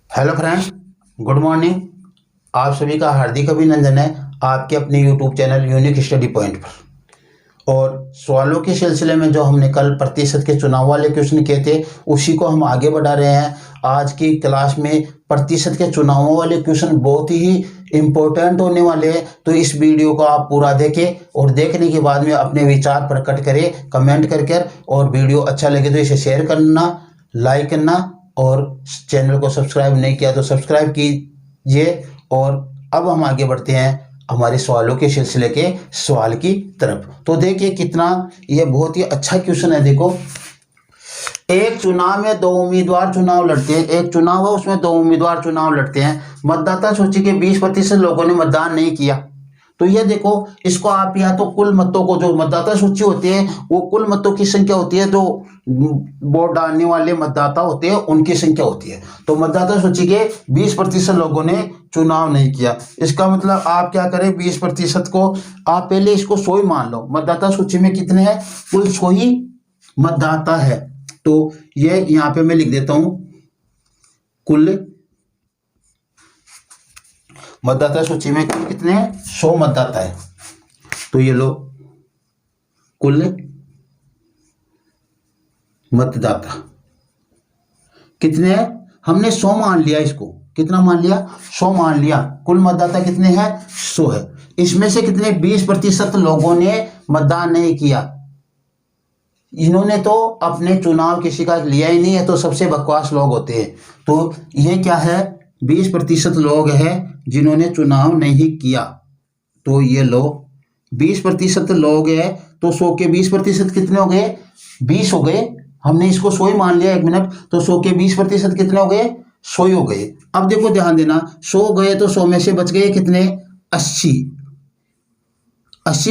Hello friends, good morning. आप सभी का हार्दिक अभिनंदन है आपके अपने YouTube channel unique study point पर। और सवालों के सिलसिले में जो हमने कल प्रतिशत के चुनाव वाले क्वेश्चन किए थे उसी को हम आगे बढ़ा रहे हैं। आज की क्लास में प्रतिशत के चुनावों वाले क्वेश्चन बहुत ही इम्पोर्टेंट होने वाले हैं, तो इस वीडियो को आप पूरा देखें और देखने के बाद में अपने विचार प्रकट करें कमेंट करके। और वीडियो अच्छा लगे तो इसे शेयर करना, लाइक करना और चैनल को सब्सक्राइब नहीं किया तो सब्सक्राइब कीजिए। और अब हम आगे बढ़ते हैं हमारे सवालों के सिलसिले के सवाल की तरफ। तो देखिए कितना ये बहुत ही अच्छा क्वेश्चन है। देखो, एक चुनाव में दो उम्मीदवार चुनाव लड़ते हैं। एक चुनाव है उसमें दो उम्मीदवार चुनाव लड़ते हैं। मतदाता सूची के 20% लोगों ने मतदान नहीं किया। तो ये देखो, इसको आप या तो कुल मतों को, जो मतदाता सूची होती है वो कुल मतों की संख्या होती है, जो वोट डालने वाले मतदाता होते हैं उनकी संख्या होती है। तो मतदाता सूची के 20% लोगों ने चुनाव नहीं किया। इसका मतलब आप क्या करें, 20% को आप पहले इसको 100 ही मान लो। मतदाता सूची में कितने हैं, कुल 100 ही मतदाता है। तो ये यहाँ पे मैं लिख देता हूं, कुल मतदाता सूची में कितने हैं, 100 मतदाता है। तो ये लो, कुल मतदाता कितने हैं, हमने 100 मान लिया। इसको कितना मान लिया, 100 मान लिया। कुल मतदाता कितने हैं, 100 है। इसमें से कितने, 20% लोगों ने मतदान नहीं किया। इन्होंने तो अपने चुनाव किसी का लिया ही नहीं है, तो सबसे बकवास लोग होते हैं। तो ये क्या है, 20% लोग हैं जिन्होंने चुनाव नहीं किया। तो ये लो, 20% लोग हैं तो 100 के 20% कितने हो गए, 20 हो गए। हमने इसको 100 ही मान लिया, एक मिनट। तो 100 के 20% कितने हो गए, 100 ही हो गए। अब देखो ध्यान देना, 100 गए तो 100 में से बच गए कितने, 80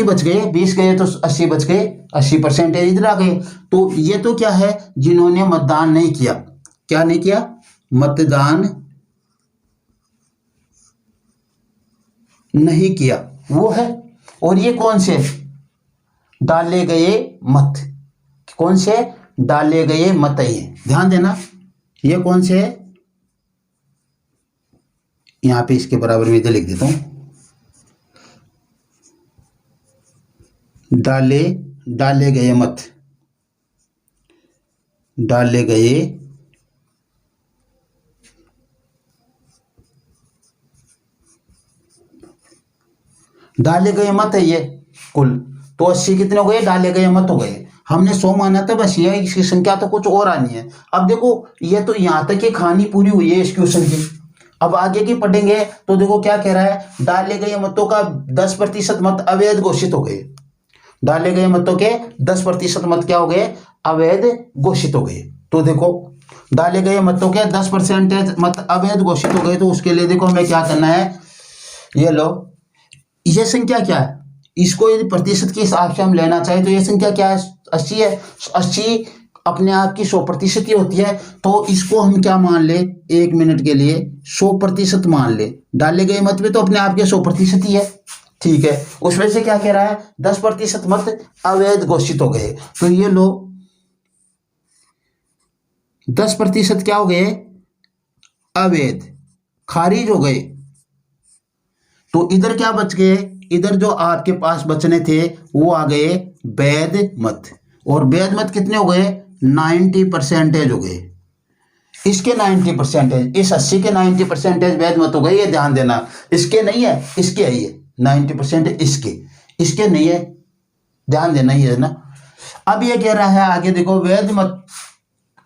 बच गए। 20 गए तो 80 बच गए, 80% इधर आ गए। तो ये तो क्या है, जिन्होंने मतदान नहीं किया। क्या नहीं किया, मतदान नहीं किया वो है। और ये कौन से, डाले गए मत, कौन से डाले गए मत है, ये ध्यान देना। ये कौन से है, यहां पे इसके बराबर में इधर लिख देता हूं, डाले गए मत, डाले गए मत है ये कुल। तो 80 कितने हो गए, डाले गए मत हो गए। हमने 100 माना था, बस ये इसकी संख्या तो कुछ और आनी है। अब देखो, ये तो यहां तक की कहानी पूरी हुई है इस क्वेश्चन की। अब आगे की पढ़ेंगे तो देखो क्या कह रहा है, डाले गए मतों का 10% मत अवैध घोषित हो गए। डाले गए मतों के 10% मत क्या हो गए, अवैध घोषित हो गए। तो देखो, डाले गए मतों के 10% मत अवैध घोषित हो गए। तो उसके लिए देखो हमें क्या करना है, ये लो, ये संख्या क्या है, इसको यदि प्रतिशत के हिसाब से हम लेना चाहें तो ये संख्या क्या है, 80 है। 80 अपने आप की 100% ही होती है। तो इसको हम क्या मान ले, एक मिनट के लिए 100% मान ले। डाले गए मत में तो अपने आप के 100% ही है, ठीक है। उसमें से क्या कह रहा है, 10% मत अवैध घोषित हो गए। तो ये लो, 10% क्या हो गए, अवैध, खारिज हो गए। तो इधर क्या बच गए, इधर जो आपके पास बचने थे वो आ गए वैध मत। और वैध मत कितने हो गए, 90% हो गए। इसके 90%, इस 80 के 90% वैध मत हो गए, ये ध्यान देना। इसके नहीं है, इसके है ये 90%, इसके नहीं है, ध्यान देना ये है ना। अब ये कह रहा है आगे देखो, वैध मत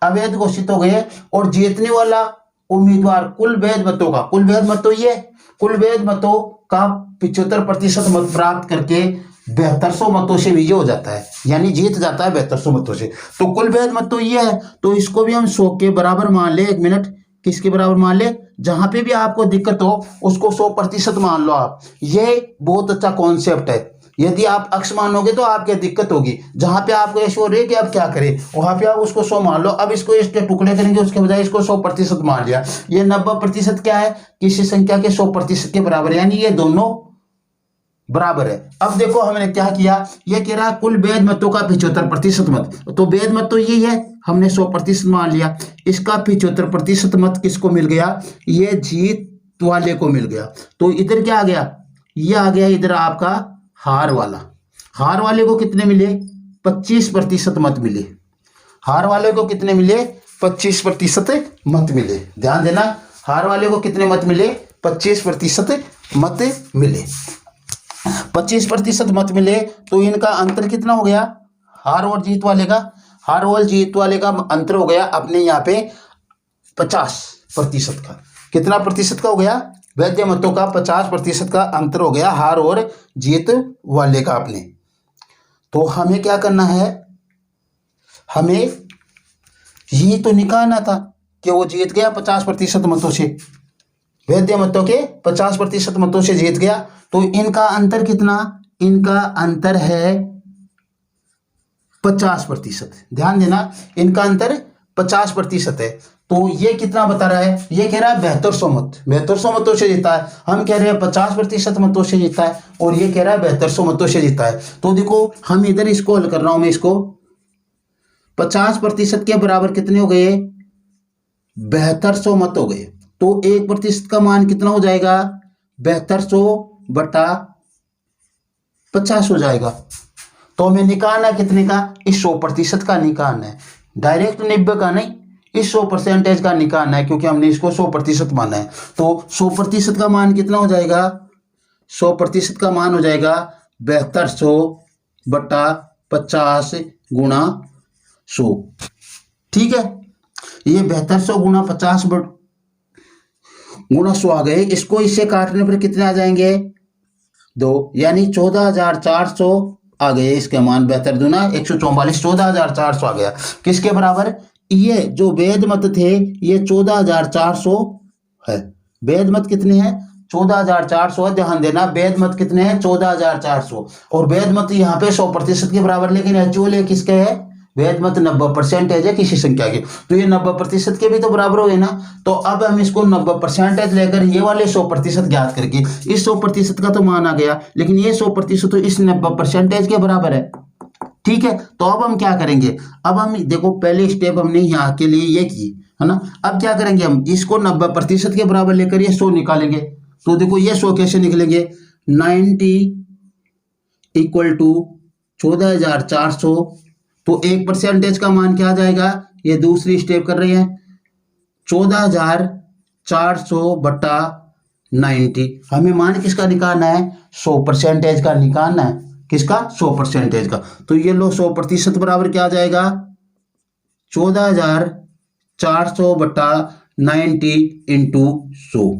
अवैध घोषित हो गए और जीतने वाला उम्मीदवार कुल वैध मतों का, कुल वैध मत तो ये, कुल वैध मतों का 75% मत प्राप्त करके 7200 मतों से विजय हो जाता है, यानी जीत जाता है 7200 मतों से। तो कुल वैध मत तो ये है। तो इसको भी हम 100 के बराबर मान ले, एक मिनट, किसके बराबर मान ले, जहां पे भी आपको दिक्कत हो उसको 100% मान लो आप। ये बहुत अच्छा कॉन्सेप्ट है। यदि आप अक्स मानोगे तो आपकी दिक्कत होगी। जहां पे आपको ऐसे हो रही है कि आप क्या करें, वहां पे आप उसको 100 मान लो। अब इसको इसके टुकड़े करेंगे, उसके बजाय इसको 100% मान लिया। ये 90% क्या है, किसी संख्या के 100% के बराबर, यानी ये दोनों बराबर है। अब देखो हमने क्या किया, ये कह रहा है कुल वैध मतों का 75% मत, तो वैध मत तो यही है, हमने 100% मान लिया। इसका 75% मत किसको मिल गया, ये जीत वाले को मिल गया। तो इधर क्या आ गया, ये आ गया इधर आपका हार वाला। हार वाले को कितने मिले, 25% मत मिले। हार वाले को कितने मिले, 25% मत मिले। ध्यान देना, हार वाले को कितने मत मिले, 25% मत मिले। 25% मत मिले तो इनका अंतर कितना हो गया, हार और जीत वाले का, हार और जीत वाले का अंतर हो गया अपने यहाँ पे 50% का। कितना प्रतिशत का हो गया, वैध मतों का 50% का अंतर हो गया हार और जीत वाले का अपने। तो हमें क्या करना है, हमें यही तो निकालना था कि वो जीत गया 50% मतों से, वैध मतों के 50% मतों से जीत गया। तो इनका अंतर कितना, इनका अंतर है 50%। ध्यान देना, इनका अंतर 50% है। तो ये कितना बता रहा है, ये कह रहा है 7200 मत, 7200 मतों से जीता है। हम कह रहे हैं 50% मतों से जीता है और ये कह रहा है 7200 मतों से जीता है। तो देखो हम इधर इसको हल कर रहा हूं मैं, इसको 50% के बराबर कितने हो गए, 7200 मत हो गए। तो 1% का मान कितना हो जाएगा, 7200 बटा 50 हो जाएगा। तो हमें निकालना कितने का, इस 100% का निकालना है, डायरेक्ट 90 का नहीं, इस 100% का निकालना है, क्योंकि हमने इसको 100% माना है। तो 100% का मान कितना हो जाएगा, 100% का मान हो जाएगा 7200 बटा 50 गुणा 100। ठीक है, ये 7200 गुणा 50 गुणा 100 आ गए। इसको इससे काटने पर कितने आ जाएंगे, 2, यानी 14400 आ गए इसके मान। 72 दूना 144, 14400 आ गया। किसके बराबर, ये जो वैध मत थे ये 14400 है। वैध मत कितने हैं, 14400 है। ध्यान देना, वैध मत कितने हैं, 14400। और वैध मत यहाँ पे 100% के बराबर, लेकिन एक्चुअल ये किसके है, वैध मत 90% है किसी संख्या के, तो ये 90% के भी तो बराबर हो गए ना। तो अब हम इसको 90% लेकर ये वाले 100% ज्ञात करके, इस 100% का तो मान आ गया, लेकिन ये 100% तो इस 90% के बराबर है। ठीक है, तो अब हम क्या करेंगे, अब हम देखो पहले स्टेप हमने यहाँ के लिए ये की है ना। अब क्या करेंगे, हम इसको 90% के बराबर लेकर ये 100 निकालेंगे। तो देखो ये 100 कैसे निकलेंगे, 90 इक्वल टू 14400। तो 1% का मान क्या आ जाएगा, ये दूसरी स्टेप कर रहे हैं, 14400 बटा 90। हमें मान किसका निकालना है, 100% का निकालना है। किसका, 100% का। तो ये लो 100% बराबर क्या आ जाएगा, 14400 बटा 90 इंटू 100।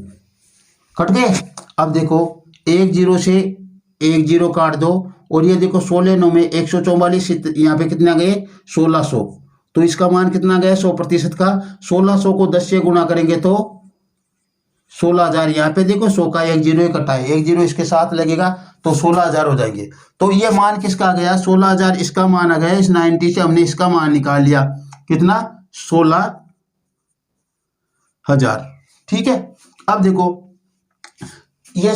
कट गए। अब देखो 1 0 से 1 0 काट दो, और ये देखो 16 9 में 144, यहाँ पे कितने आ गए, 1600। तो इसका मान कितना गया 100% का, 1600 को 10 से गुणा करेंगे तो 16000। यहाँ पे देखो 100 का 1 0 कटा है, 1 0 इसके साथ लगेगा तो 16000 हो जाएंगे। तो ये मान किसका आ गया, 16000 इसका मान आ गया। इस 90 से हमने इसका मान निकाल लिया, कितना, 16000। ठीक है, अब देखो ये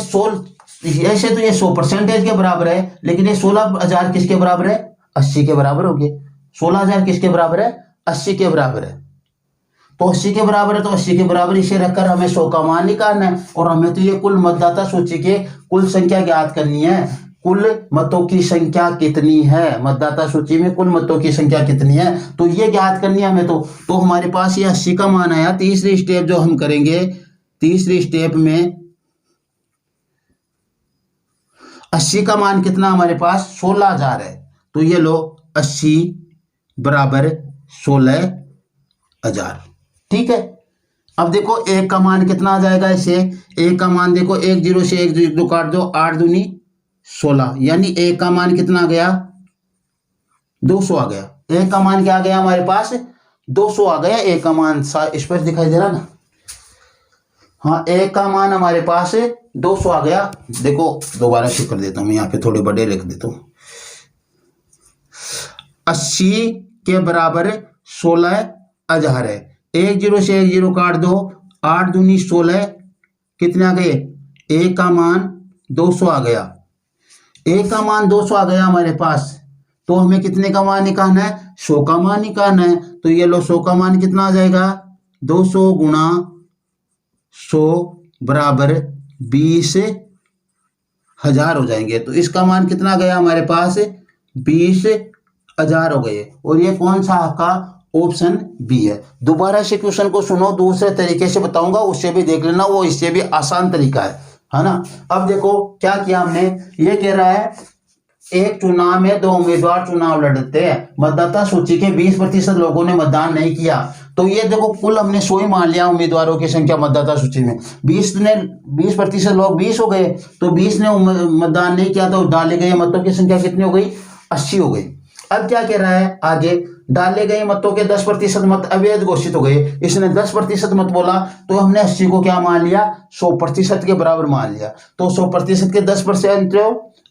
ऐसे तो ये 100% के बराबर है, लेकिन ये 16000 किसके बराबर है, 80 के बराबर हो गए। 16000 किसके बराबर है, 80 के बराबर है। तो 80 के बराबर है, तो 80 के बराबर इसे रखकर हमें 100 का मान निकालना है। और हमें तो ये कुल मतदाता सूची के कुल संख्या ज्ञात करनी है। कुल मतों की संख्या कितनी है, मतदाता सूची में कुल मतों की संख्या कितनी है, तो ये ज्ञात करनी है हमें। तो हमारे पास ये 80 का मान आया। तीसरी स्टेप जो हम करेंगे, तीसरी स्टेप में 80 का मान कितना हमारे पास, 16000 है। तो ये लो 80 बराबर 16000। ठीक है, अब देखो 1 का मान कितना आ जाएगा, इसे 1 का मान देखो 1 0 से 1 2 काट दो, 8 दूनी 16, यानी 1 का मान कितना आ गया, 200 आ गया। 1 का मान क्या आ गया हमारे पास, 200 आ गया। 1 का मान इस पर दिखाई दे रहा ना, हाँ 1 का मान हमारे पास 200 आ गया। देखो दोबारा शुरू कर देता हूँ, यहाँ पे थोड़े बड़े लिख देता हूँ। 80 के बराबर 16000 है। 1 0 से 1 0 काट दो, 8 दूनी 16, कितने आ गए, 1 का मान 200 आ गया। ए का मान 200 आ गया हमारे पास, तो हमें कितने का मान निकालना है, 100 का मान निकालना है। तो ये लो 100 का मान कितना आ जाएगा, 200 गुणा 100 बराबर 20,000 हो जाएंगे। तो इसका मान कितना गया हमारे पास, 20,000 हो गए। और ये कौन सा आपका ऑप्शन बी है। दोबारा से क्वेश्चन को सुनो, दूसरे तरीके से बताऊंगा, उससे भी देख लेना, वो इससे भी आसान तरीका है ना। अब देखो क्या किया हमने, ये कह रहा है एक चुनाव में 2 उम्मीदवार चुनाव लड़ते हैं, मतदाता सूची के 20% लोगों ने मतदान नहीं किया। तो ये देखो कुल हमने 100 ही मान लिया उम्मीदवारों की संख्या मतदाता सूची में, 20% लोग 20 हो गए, तो 20 ने मतदान नहीं किया, तो डाले गए मतों की संख्या कितनी हो गई, 80 हो गई। अब क्या कह रहा है आगे, डाले गए मतों के 10% मत अवैध घोषित हो गए। इसने 10% मत बोला, तो हमने 80 को क्या मान लिया, 100% के बराबर मान लिया। तो 100% के 10%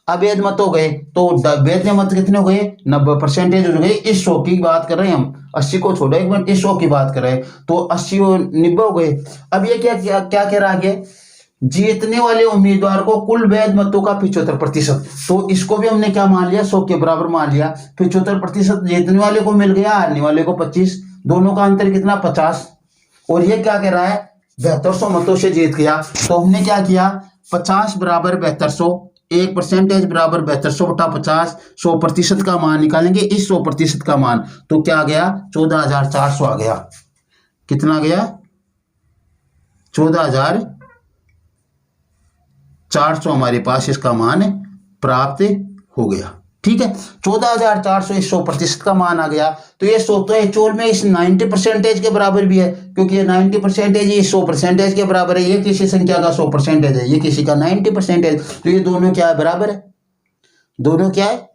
अवैध मत हो गए, तो वैध मत कितने हो गए, 90% हो गए। इस 100 की बात कर रहे हैं हम, 80 को छोड़ो एक मिनट, इस 100 की बात कर रहे हैं, तो 80 और 90 हो गए। अब ये क्या क्या, क्या कह रहा आगे, जीतने वाले उम्मीदवार को कुल वैध मतों का 75%, तो इसको भी हमने क्या मान लिया, 100 के बराबर मान लिया। 75% जीतने वाले को मिल गया, हारने वाले को 25, दोनों का अंतर कितना, 50। और ये क्या कह रहा है, 7200 मतों से जीत गया। तो हमने क्या किया, 50 बराबर 7200, 1% बराबर 7200 बटा 50, 100% का मान निकालेंगे, इस 100% का मान तो क्या आ गया, 14,400 आ गया। कितना गया, 14,400 हमारे पास इसका मान प्राप्त हो गया। ठीक है, 14,400 इस 100% का मान आ गया। तो ये 100 तो एक्चुअल में इस 90% के बराबर भी है, क्योंकि ये 90% इस 100% के बराबर है। ये किसी संख्या का 100% है, ये किसी का 90%, तो ये दोनों क्या है, बराबर है। दोनों क्या है,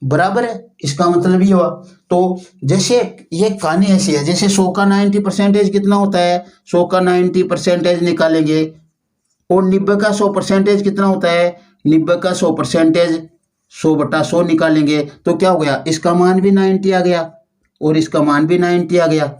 बराबर है। इसका मतलब ये हुआ, तो जैसे ये कहानी ऐसी है, जैसे 100 का 90% कितना होता है, 100 का 90% निकालेंगे, और 90 का 100% कितना होता है, 90 का 100% 100 बटा 100 निकालेंगे, तो क्या हो गया, इसका मान भी 90 आ गया और इसका मान भी 90 आ गया।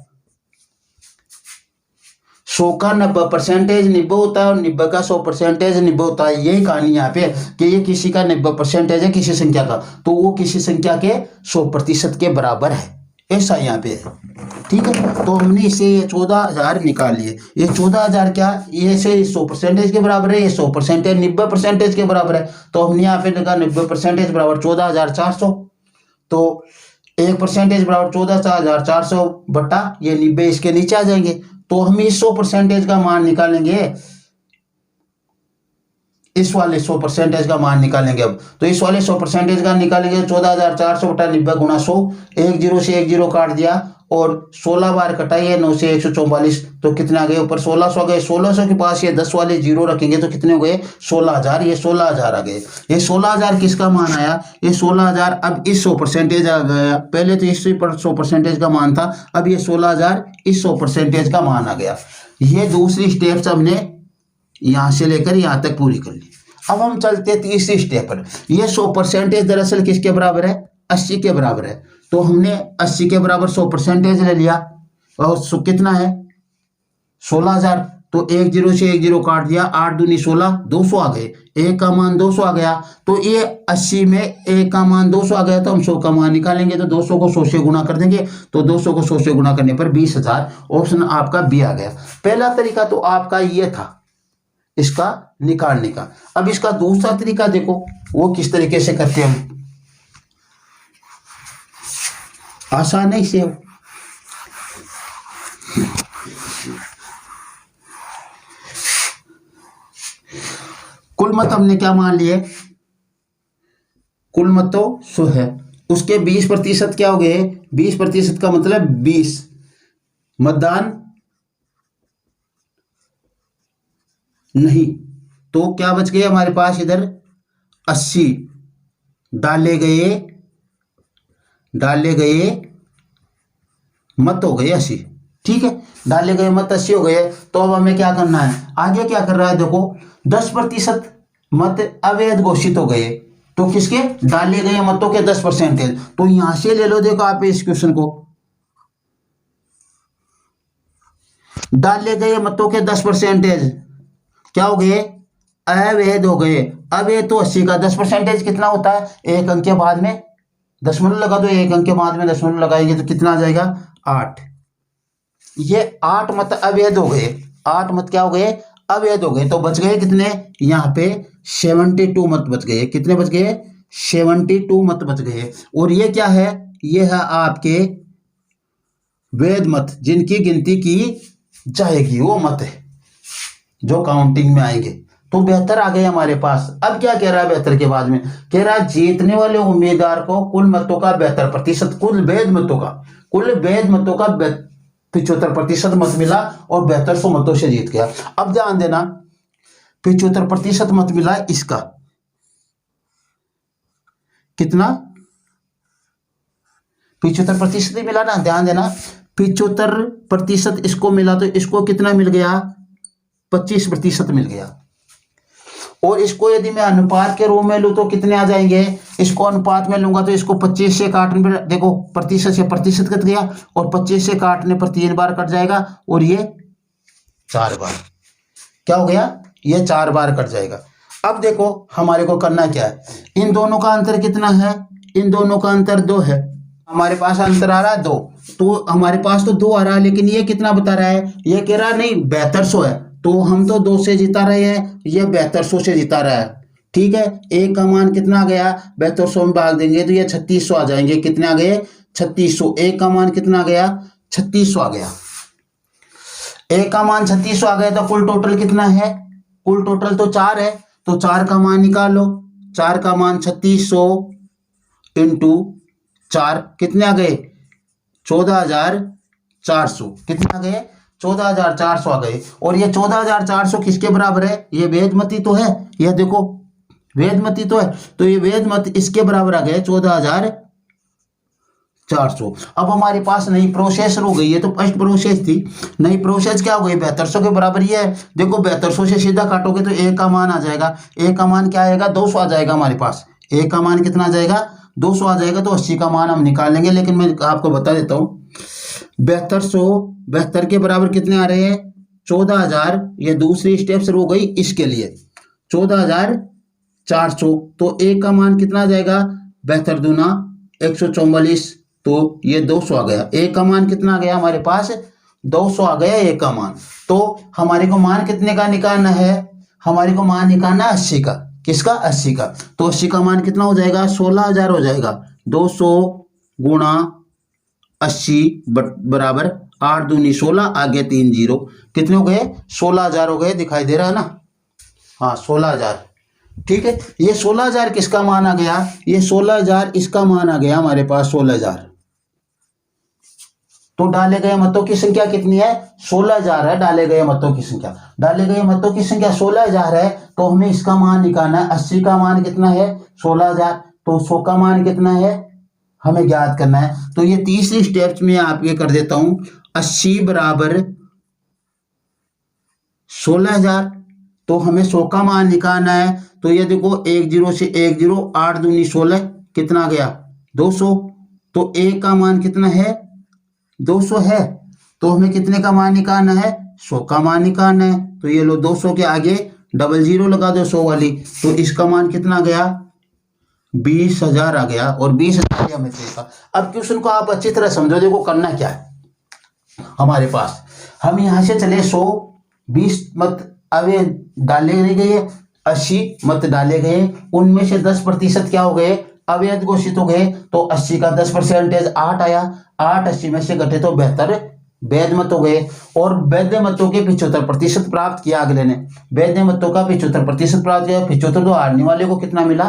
100 का 90% 90 होता है और 90 का 100% 90 होता है। यही कहानी यहाँ पे कि ये किसी का 90% है किसी संख्या का, तो वो किसी संख्या के 100% के बराबर है, ऐसा यहाँ पे है। ठीक है, तो हमने इसे ये 14,000 निकाल लिए। ये 14,000 क्या, ये से 100% के बराबर है, ये 100% 90% के बराबर है। तो हमने यहाँ पे लिखा 90% बराबर 14,400, तो 1% बराबर 14,400 बटा ये 90 इसके नीचे आ जाएंगे। तो हम इस 100% का मान निकालेंगे, इस वाले 100% का मान निकालेंगे। अब तो इस वाले 100% का निकालेंगे, 14,400 बटा 90 गुणा 100, 1 0 से 1 0 काट दिया और 16 बार कटाइए, 9 से 144, तो कितने आ गए, ऊपर 1600 गए। 1600 के पास ये 10 वाले जीरो रखेंगे तो कितने हो गए, 16,000। ये 16,000 आ गए। ये 16,000 किसका मान आया, ये 16,000 अब इस 100% आ गया। पहले तो इस 100% का मान था, अब ये 16,000 इस 100% का मान आ गया। ये दूसरी स्टेप्स हमने यहां से लेकर यहां तक पूरी कर ली। अब हम चलते हैं तीसरी स्टेप पर। ये 100% दरअसल किसके बराबर है, 80 के बराबर है। तो हमने 80 के बराबर 100% ले लिया, और कितना है, 16,000। तो 1 0 से 1 0 काट दिया, 8 दूनी 16, 200 आ गए। 1 का मान 200 आ गया, तो ये 80 में 1 का मान 200 आ गया, तो हम 100 का मान निकालेंगे, तो 200 को 100 से गुणा कर देंगे, तो 200 को 100 से गुणा करने पर 20,000। ऑप्शन आपका बी आ गया। पहला तरीका तो आपका ये था इसका निकालने का। अब इसका दूसरा तरीका देखो, वो किस तरीके से करते हैं हम, आसान है इसे। कुल मत हमने क्या मान लिए, कुल मत तो 100 है, उसके 20% क्या हो गए, 20% का मतलब 20 मतदान नहीं, तो क्या बच गए हमारे पास इधर 80 डाले गए मत हो गए 80। ठीक है, डाले गए मत 80 हो गए। तो अब हमें क्या करना है, आगे क्या कर रहा है देखो, 10% मत अवैध घोषित हो गए, तो किसके, डाले गए मतों के 10%। तो यहां से ले लो, देखो आप इस क्वेश्चन को, डाले गए मतों के 10% क्या हो गए, अवैध हो गए। अब ये तो 80 का 10% कितना होता है, एक अंक के बाद में दशमलव लगा दो, एक अंक के बाद में दशमलव लगाएंगे तो कितना आ जाएगा 8। ये 8 मत अवैध हो गए, 8 मत क्या हो गए, अवैध हो गए। तो बच गए कितने, यहाँ पे 72 मत बच गए। कितने बच गए, 72 मत बच गए। और ये क्या है, ये है आपके वैध मत, जिनकी गिनती की जाएगी, वो मत है जो काउंटिंग में आएंगे। तो 72 आ गए हमारे पास। अब क्या कह रहा है 72 के बाद में, कह रहा है जीतने वाले उम्मीदवार को कुल मतों का 72%, कुल वैध मतों का 75% मत मिला और 7200 मतों से जीत गया। अब ध्यान देना, 75% मत मिला इसका, कितना 75% मिला ना, ध्यान देना 75% इसको मिला, तो इसको कितना मिल गया, 25% मिल गया। और इसको यदि मैं अनुपात के रूप में लूं तो कितने आ जाएंगे, इसको अनुपात में लूंगा तो इसको 25 से काटने पर, देखो प्रतिशत से प्रतिशत कट गया और 25 से काटने पर 3 बार कट जाएगा और ये 4 बार, क्या हो गया, ये 4 बार कट जाएगा। अब देखो हमारे को करना क्या है, इन दोनों का अंतर कितना है, इन दोनों का अंतर 2 है। हमारे पास अंतर आ रहा है 2, तो हमारे पास तो 2 आ रहा है, लेकिन ये कितना बता रहा है, ये कह रहा है नहीं 7200 है, तो हम तो 2 से जिता रहे हैं, ये 7200 से जिता रहा है। ठीक है, एक का मान कितना आ गया, 7200 में भाग देंगे तो ये 3600 आ जाएंगे। कितने आ गए, 3600। एक का मान कितना आ गया, 3600 आ गया। एक का मान 3600 आ गया, तो कुल टोटल कितना है, कुल टोटल तो 4 है, तो 4 का मान निकालो। 4 का मान 3600 इंटू 4 कितने आ गए, 14400। कितने आ गए, 14400 आ गए। और ये 14400 किसके बराबर है, ये वेदमती तो है, ये देखो वेदमती तो है, तो ये वेदमत इसके बराबर आ गए 14400। अब हमारे पास नई प्रोसेस हो गई है, तो फर्स्ट प्रोसेस थी, नई प्रोसेस क्या हो गई, 7200 के बराबर ये है। देखो 7200 से सीधा काटोगे तो एक का मान आ जाएगा, एक का मान क्या आएगा, 200 आ जाएगा हमारे पास। एक का मान कितना आ जाएगा, 200 आ जाएगा। तो 80 का मान हम निकाल लेंगे, लेकिन मैं आपको बता देता हूँ 7272 के बराबर कितने आ रहे हैं, 14000। ये दूसरी स्टेप शुरू हो गई इसके लिए 14400। तो एक का मान कितना आ जाएगा, 72 दूना 144, तो ये 200 आ गया। एक का मान कितना आ गया हमारे पास, 200 आ गया एक का मान। तो हमारे को मान कितने का निकालना है, हमारे को मान निकालना 80 का। किसका, 80 का। तो 80 का मान कितना हो जाएगा, 16000 हो जाएगा। 200 गुणा 80 बराबर 8 दूनी 16, आगे 3 जीरो, कितने हो गए, 16000 हो गए। दिखाई दे रहा है ना, हाँ 16000। ठीक है, ये 16000 किसका मान आ गया, ये 16000 इसका मान आ गया हमारे पास 16000। तो डाले गए मतों की संख्या कितनी है, 16000 है। डाले गए मतों की संख्या, डाले गए मतों की संख्या 16000 है, तो हमें इसका मान निकालना है। 80 का मान कितना है, 16000, तो 100 का मान कितना है हमें ज्ञात करना है। तो ये तीसरी स्टेप्स में आप ये कर देता हूं, 80 बराबर 16000, तो हमें 100 का मान निकालना है। तो ये देखो 1 0 से 1 0, 8 दूनी 16, कितना गया 200। तो एक का मान कितना है, 200 है, तो हमें कितने का मान निकालना है, 100 का मान निकालना है। तो ये लो 200 के आगे डबल जीरो लगा दो 100 वाली, तो इसका मान कितना गया, 20000 आ गया। और 20000 हमें चाहिए। अब क्वेश्चन को आप अच्छी तरह समझो, देखो करना क्या है हमारे पास, हम यहां से चले 100, 20 मत अवे डाले गए, 80 मत डाले गए, उनमें से 10% क्या हो गए, अवैध घोषित हो गए। तो 80 का 10% 8 आया, 8 80 में से घटे तो 72 वैध मत हो गए। और वैध मतों के 75% प्राप्त किया अगले ने, वैध मतों का 75% प्राप्त किया। 75 तो हारने वाले को कितना मिला,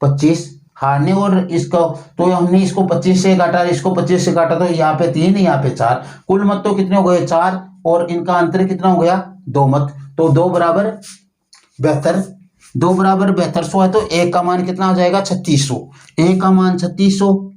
25 हारने, और इसको तो हमने इसको 25 से काटा, इसको 25 से काटा, तो यहाँ पे 3, यहाँ पे 4, कुल मत तो कितने हो गए 4, और इनका अंतर कितना हो गया 2 मत। तो 2 बराबर 72, 2 बराबर 7200 है। तो एक का मान कितना हो जाएगा 3600, एक का मान 3600,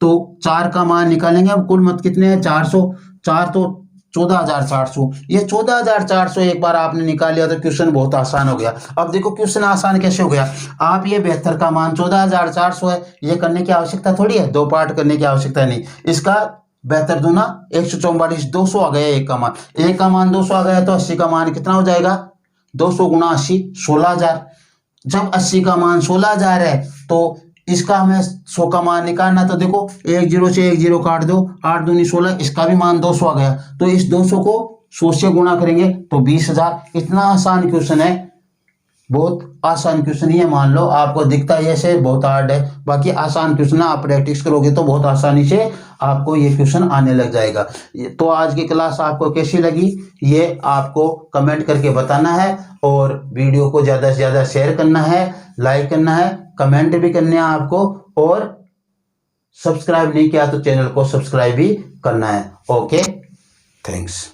तो 4 का मान निकालेंगे। अब कुल मत कितने हैं 400, 4 तो 14400। ये 14400 एक बार आपने निकाल लिया तो क्वेश्चन बहुत आसान हो गया। अब देखो क्वेश्चन आसान कैसे हो गया, आप ये 72 का मान 14400 है, ये करने की आवश्यकता थोड़ी है, 2 पार्ट करने की आवश्यकता नहीं। इसका 72 दूना 144, 200 आ गया एक का मान, एक का मान 200 आ गया, तो 80 का मान कितना हो जाएगा 200 गुणा 80 16,000। जब 80 का मान 16,000 है तो इसका हमें 100 का मान निकालना। तो देखो 1 0 से 1 0 काट दो, 8 दूनी 16, इसका भी मान 200 आ गया। तो इस 200 को 100 से गुणा करेंगे तो 20,000। इतना आसान क्वेश्चन है, बहुत आसान क्वेश्चन ही है। मान लो आपको दिखता है ऐसे बहुत हार्ड है, बाकी आसान क्वेश्चन है। आप प्रैक्टिस करोगे तो बहुत आसानी से आपको ये क्वेश्चन आने लग जाएगा। तो आज की क्लास आपको कैसी लगी ये आपको कमेंट करके बताना है, और वीडियो को ज़्यादा से ज़्यादा शेयर करना है, लाइक करना है, कमेंट भी करने हैं आपको, और सब्सक्राइब नहीं किया तो चैनल को सब्सक्राइब भी करना है। Okay, thanks.